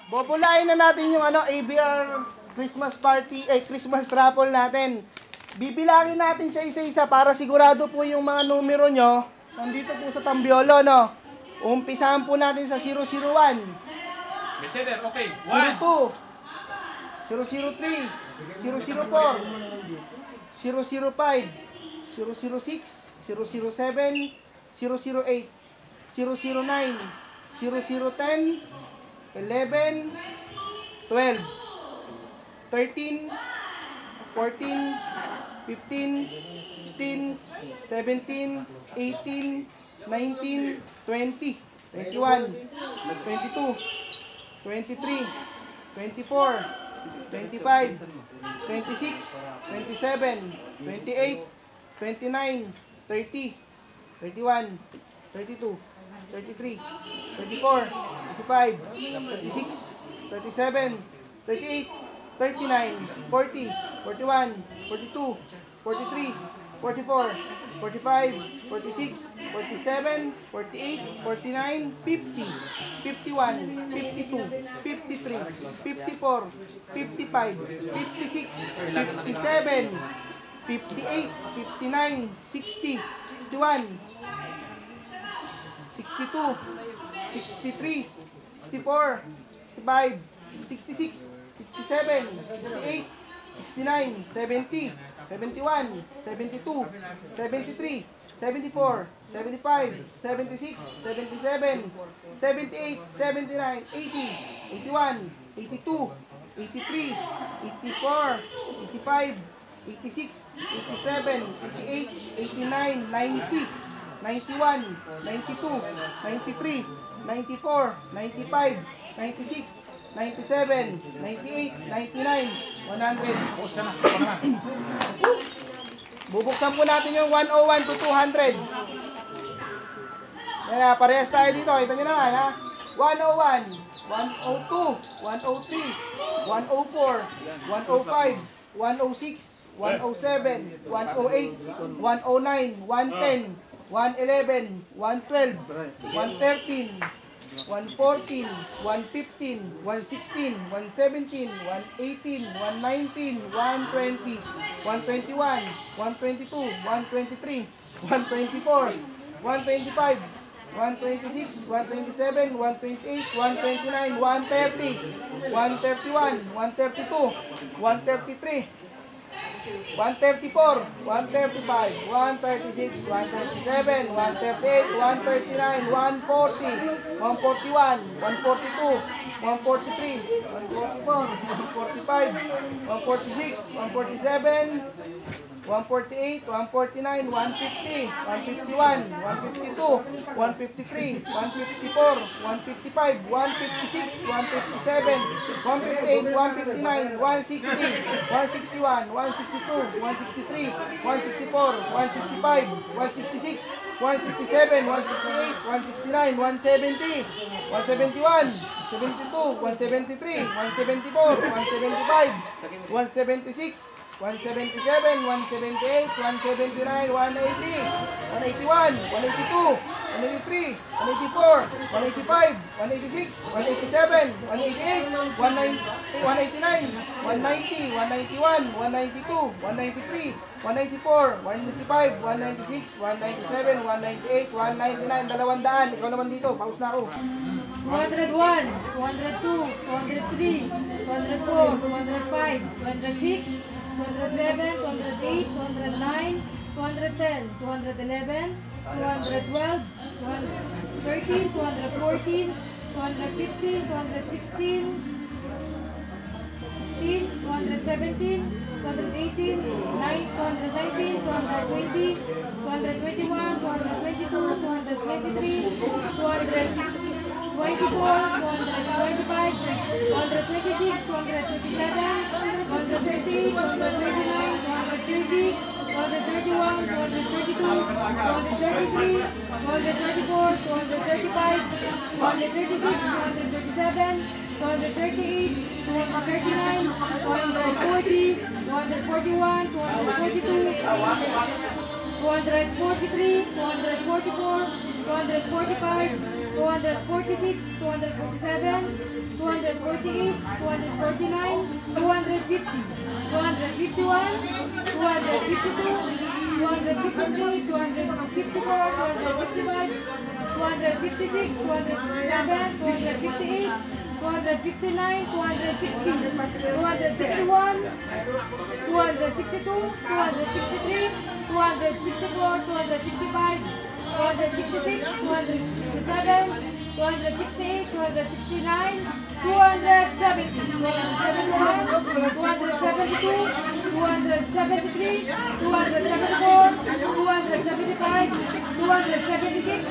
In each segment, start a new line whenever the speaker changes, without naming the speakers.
Bobolain na natin yung ABR Christmas party, Christmas raffle natin. Bibilangin natin siya isa-isa para sigurado po yung mga numero nyo. Nandito po sa Tambiolo, no? Umpisahan po natin sa 001.
Messenger, okay.
02, 003, 004, 005, 006, 006, 007, 008, 009, 0010, 11, 12, 13, 14, 15, 16, 17, 18, 19, 20, 21, 22, 23, 24, 25, 26, 27, 28, 29, 30, 31, 32, 33, 34, 35, 36, 37, 38, 39, 40, 41, 42, 43, 44, 45, 46, 47, 48, 49, 50, 51, 52, 53, 54, 55, 56, 57, 58, 59, 60, 61, 62, 63, 64, 65, 66, 67, 68, 69, 70, 71, 72, 73, 74, 75, 76, 77, 78, 79, 80, 81, 82, 83, 84, 85, 86, 87, 88, 89, 90, 91, 92, 93, 94, 95, 96, 97, 98, 99, 100. Bubuksan po natin yung 101 to 200. Yan, parehas tayo dito. Ito nyo naman, ha? 101, 102, 103, 104, 105, 106, 107, 108, 109, 110, 111, 112, 113, 114, 115, 116, 117, 118, 119, 120, 121, 122, 123, 124, 125, 126, 127, 128, 129, 130, 131, 132, 133, 134, 135, 136, 137, 138, 139, 140, 141, 142, 143, 144, 145, 146, 147, 148, 149, 150, 151, 152, 153, 154, 155, 156, 157, 158, 159, 160, 161, 162, 163, 164, 165, 166, 167, 168, 169, 170, 171, 72, 173, 174, 175, 176, 177, 178, 179, 180, 181, 182, 183, 184, 185, 186, 187, 188, 189, 190, 191, 192, 193, 194, 195, 196, 197, 198, 199, 200. Ikaw naman dito, pause na ako.
201, 202, 203, 204, 205, 206, 207, 208, 209, 210, 211, 212, 213, 214, 215, 216, 217, 218, 219, 220, 221, 222, 223, 224, 225, 226, 227, 130, 129, 130, 131, 132, 133, 134, 235, 136, 137, 238, 239, 240, 241, 242, 243, 244, 245, 246, 247, 248, 249, 250, 251, 252, 253, 254, 255, 256, 257, 258, 259, 260, 261, 262, 263, 264, 265, 266, 267, 268, 269, 270, 271, 272, 273, 274, 275, 276,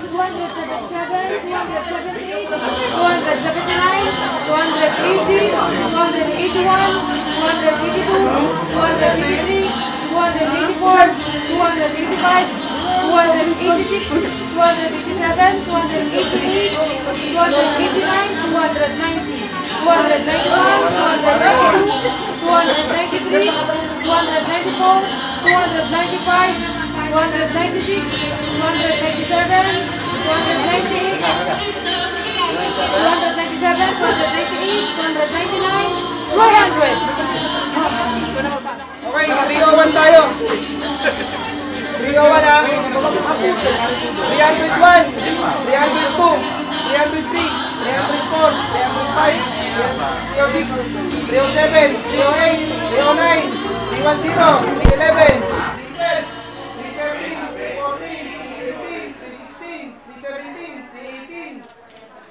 277, 278, 279, 280, 281, 282, 283, 284, 285, 286, 287, 288, 289, 290, 291, 292, 293, 294, 295, 296, 297, 298, 297, 298, 299, 300.
Okay, 301 tayo. 301 ha. 301, 302, 303, 304, 305, 306, 307, 308, 309, 310, 311, 312, 313, 314, 315, 316, 317, 318,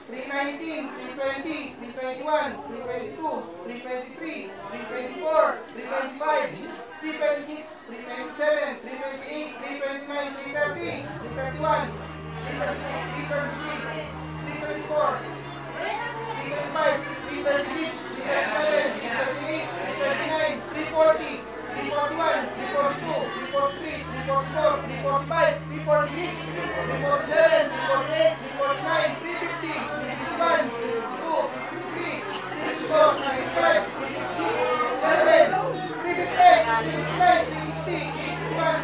319, 320, 321, 322, 323, 324, 325, 326, 327, 328, 329, 330, 331, 333, 334, 335, 336, 337, 338, 339, 340, 341, 342, 343, 344, 345, 346, 347, 348, 349, 350, 351, 352, 353, 354, 355, 357, 358, 359, 360, 361,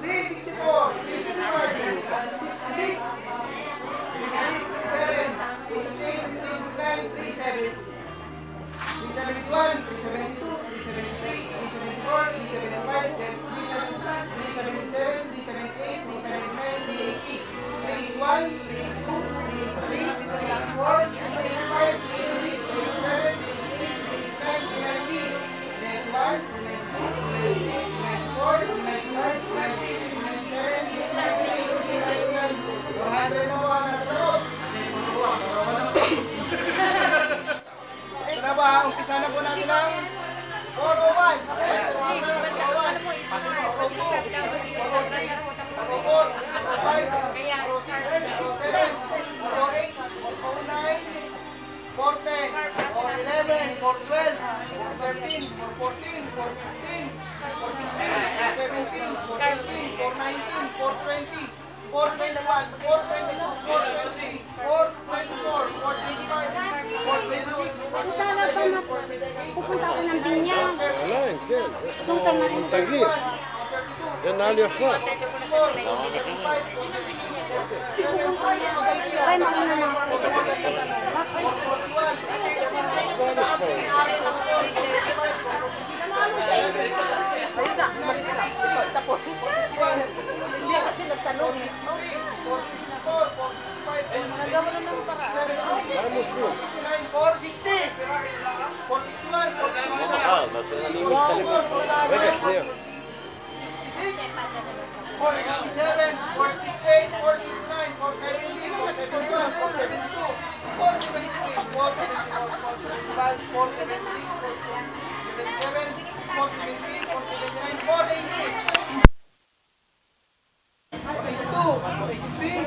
362, 364, 365, 366, 367, 368, 369, 371, 372, 373, 374, 375, 376, 377, 378, 379, 380, 381, 382, 383, 384, 385, 386, 387, 388, 389, 390, 391, 392, 393, 394, 395, 396, 397, 398, 399, 400 na ba na sa loob? Ito na ba? Umpisa na po natin ang 401. 425,
Pupunta ako ng Binyang. Doon ka na rin.
Tagli. Yan na liya pa.
Ay, makina na ako.
Vamos sim.
460, 461, 462,
Ah, nós temos limite sa likod. Vegas niya.
467, 468, 469, 470, 471, 472, 473, 474, 475, 476, 477, 478, 479, 480. 482, 483,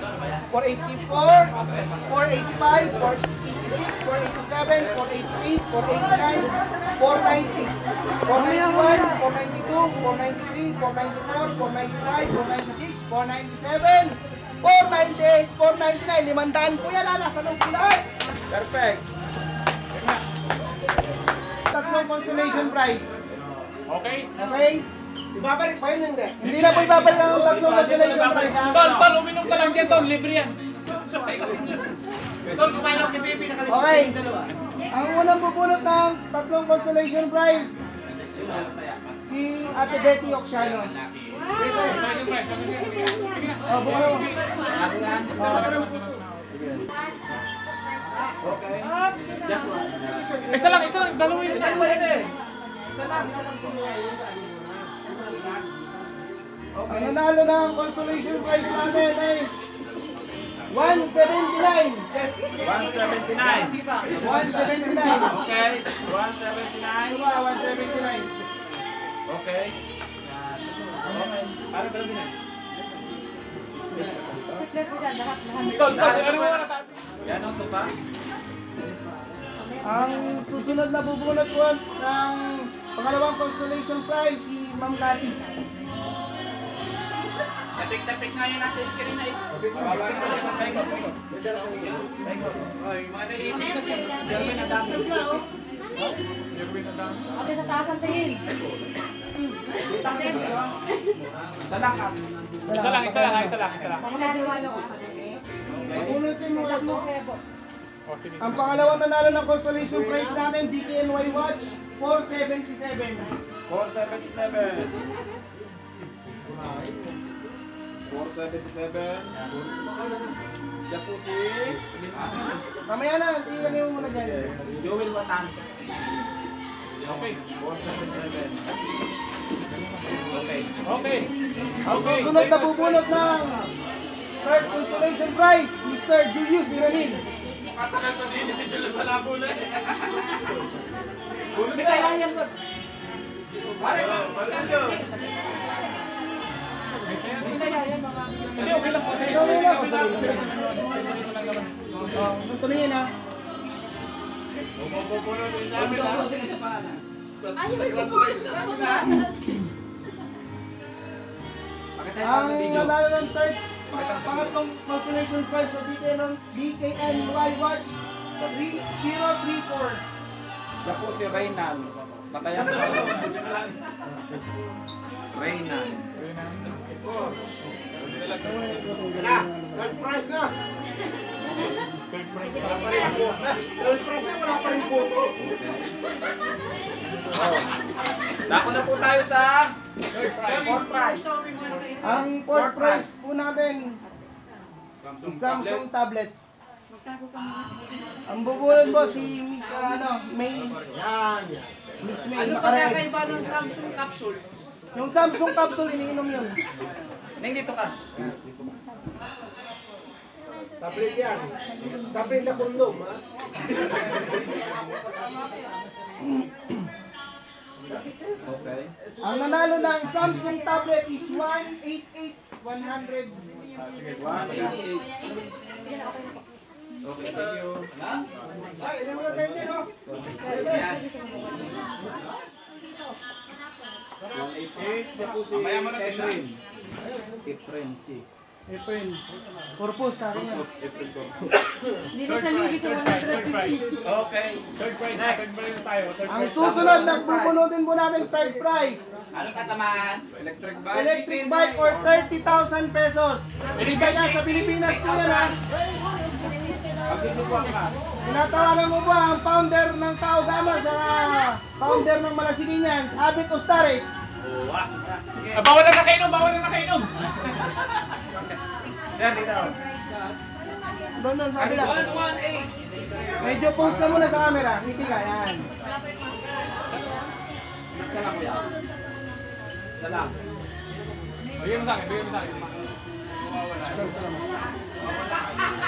484, 485, 486, 487, 488, 489, 490, 491, 492, 493, 494, 495, 496, 497, 498, 499, 500 po yan, nasa loob po lahat.
Perfect.
Tatlong consolation prize.
Okay?
Okay?
Ibabalik pa yun, hindi.
Hindi na po ibabalik ang tatlong consolation prize.
Tol, uminom ka lang dyan, tol. Libre yan.
Tol, kumain ako kay Baby, nakalisip
Okay.
yung dalawa.
Ang unang bubunot ng tatlong consolation prize, si Ate Betty Oxiano.
Second prize. Sige na.
Oh, bumunot.
Isa lang. Dalawa yun.
Ang nanalo ng consolation prize natin is 179.
179.
179.
Okay. 179.
Ano ba? 179.
Okay. Ano ba din?
Secret ko dyan, lahat.
Tol, ano mo na tayo? Yan ang tupa.
Ang susunod na bubunot po ng pangalawang consolation prize, si Ma'am Cathy.
Tapik nga yun nasa screen na yun.
Mga naiibig na siya. Jermaine, ang dami na, oh.
Ate sa taas ang tingin.
Isa lang.
Ako na diwalo ko.
Mabunutin mo lang mo.
Oh, sige.
Ang pangalawang nanalo ng consolation prize natin, DKNY Watch, 477.
477. Siya po si
Mamaya na, ilagay mo muna dyan.
Joel Watan. Okay. 477. Okay.
Ang susunod na bubunot ng third consolation prize, Mr. Julius Iranin.
Katagal pa din si Julo sa labo na.
Hindi kaya yan, bro.
Balik nyo.
Hindi, okay lang po.
Okay lang. Oh, gusto niyo na. Ang nanalo ng third, pangatlong consolation prize sa DKNY Watch, 3034.
Siya po si Reynal. Patayan ko. Reynal.
Na, third prize na. Third prize na, wala pa rin photo.
Dako na po tayo sa fourth prize.
Ang fourth prize po natin, si Samsung tablet. Ang bubulon po si Miss May.
Yan.
Miss May
Ano pa
Macarel.
kakaiba ng Samsung capsule?
Yung Samsung capsule, iniinom yun.
Neng dito ka.
Tablet yan. Tablet na kondom, ha?
Okay.
Ang nanalo ng Samsung tablet is 188,100.
188. Okay, thank you.
Ay, ilan mo na tayo din, oh.
188. Siya po si Efren. Efren si.
Efren. Purpose sa akin yan.
Efren ko.
Hindi na siya lugi sa 150.
Okay. Third prize. Next. Tayo.
Ang susunod na bubunutin po natin third prize,
Ano katamaan? Electric bike.
electric bike for 30,000 pesos. Bigay na sa Pilipinas po yan ha.
Pagtutubuan ka.
Tinatawagan mo ba ang founder ng Tao Gama sa founder ng Malasininians, Abit Ostares.
Bawal na nakainom. Sir, dito.
Doon sa kabila.
118.
Medyo post na muna sa camera. Ngiti ka, yan.
Isa lang kuya. Isa lang. Bigyan mo sa akin.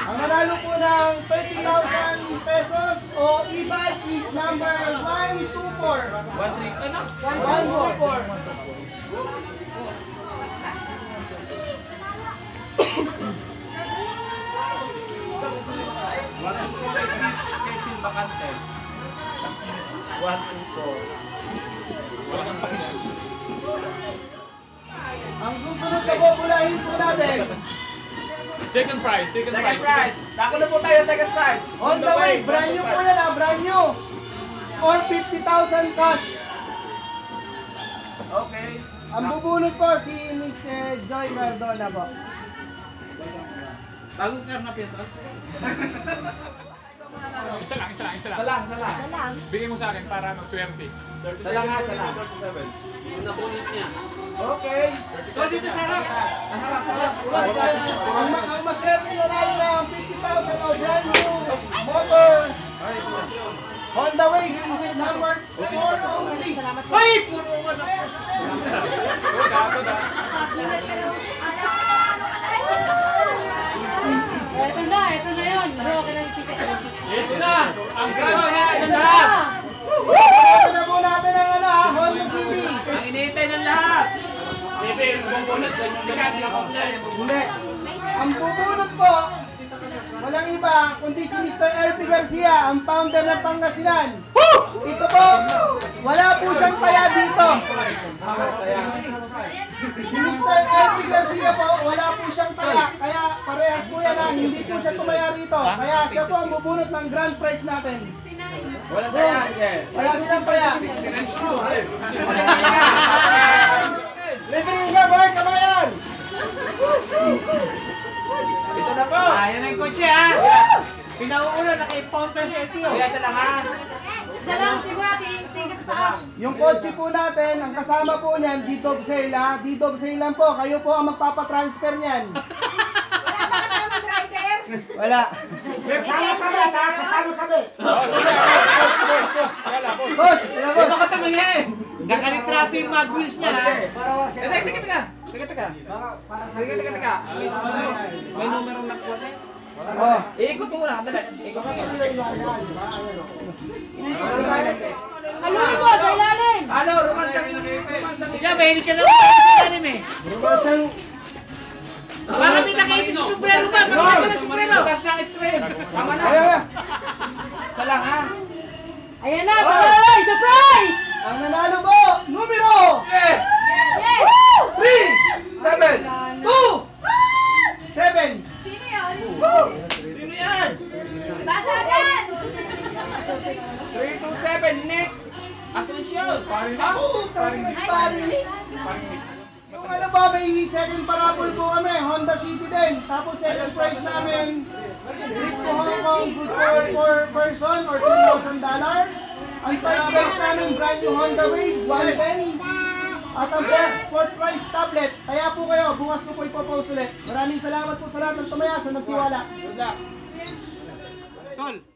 Ang nanalo po ng 30,000 pesos o e-bike is number 124.
1-3. Ano?
124.
Sesin bakante. 124.
Ang susunod na bubulahin po natin.
Second prize. Dako na po tayo second prize.
On the way, brand new po yan brand new. For 50,000 cash.
Okay.
Ang bubunot po si Miss Joy Cardona po.
Bagong karnap yan, tol.
Isa lang.
Isa lang.
Bigay mo sa akin para maswerte.
Isa lang ha, isa lang. Yung napunit niya. Okay. Tol, dito sa harap. Ang harap.
Ang maswerte na lang na ang 50,000 o brand new motor Honda Wave is number 403.
Ay! Puro ko na.
Ito na yun. Bro, kailangan ticket.
Ito na! Ang graba na!
Ito na!
Ito na po natin ang Honda CB.
Ang inihintay ng lahat. Bebe, bubunot.
Hindi. Ang bubunot po, walang iba kundi si Mr. LP Garcia, ang founder ng Pangasinan. Ito po, wala po siyang paya dito. Si Mr. LP Garcia po, wala po siyang paya. Kaya parehas po yan ha, hindi po siya tumaya rito. Kaya siya po ang bubunot ng grand prize natin.
Walang kaya, sige.
Wala silang paya.
Libre nga, boy, kamayan! Ito na po!
Ayan ang kotse ha. Pinauuna na kay Pompe sa etiyo.
Isa lang ha.
Isa lang, tingin ka sa taas.
Yung kotse po natin, ang kasama po niyan, D-Dog Sale ha. D-Dog Sale lang po. Kayo po ang magpapatransfer niyan. Wala.
Kasama kami, ha? Kasama kami!
Boss, wala boss.
Ito ka tumingin!
Nakalitraso yung mag wheels niya, ha?
Teka. May numerong nakuha na.
Oh.
Ikot mo muna, dali. Ikot mo.
Haluin mo sa ilalim.
Ano, romansang.
Kaya mahilig ka naman sa ilalim eh.
Rumasang
Baka may nakaipit sa sombrero ba? Baka may sombrero.
Bukas ng stream. Tama na.
Ayan na.
Isa lang ha.
Ayan na, sabay! Surprise!
Ang nanalo po, numero
Yes!
Yes!
3, 7, 2, 7.
Sino yun?
Sino yan?
Basa agad!
327, Nick. Asuncion. Pari na.
Pari na sparring. Yung ano ba, may second parapol po kami, Honda City din. Tapos second prize namin, trip to Hong Kong, good for person or $2,000. Ang third prize namin, brand new Honda Wave, 110. At ang fourth prize tablet. Kaya po kayo, bukas ko po ipopost ulit. Maraming salamat po sa lahat ng tumaya sa nagtiwala.
Tol!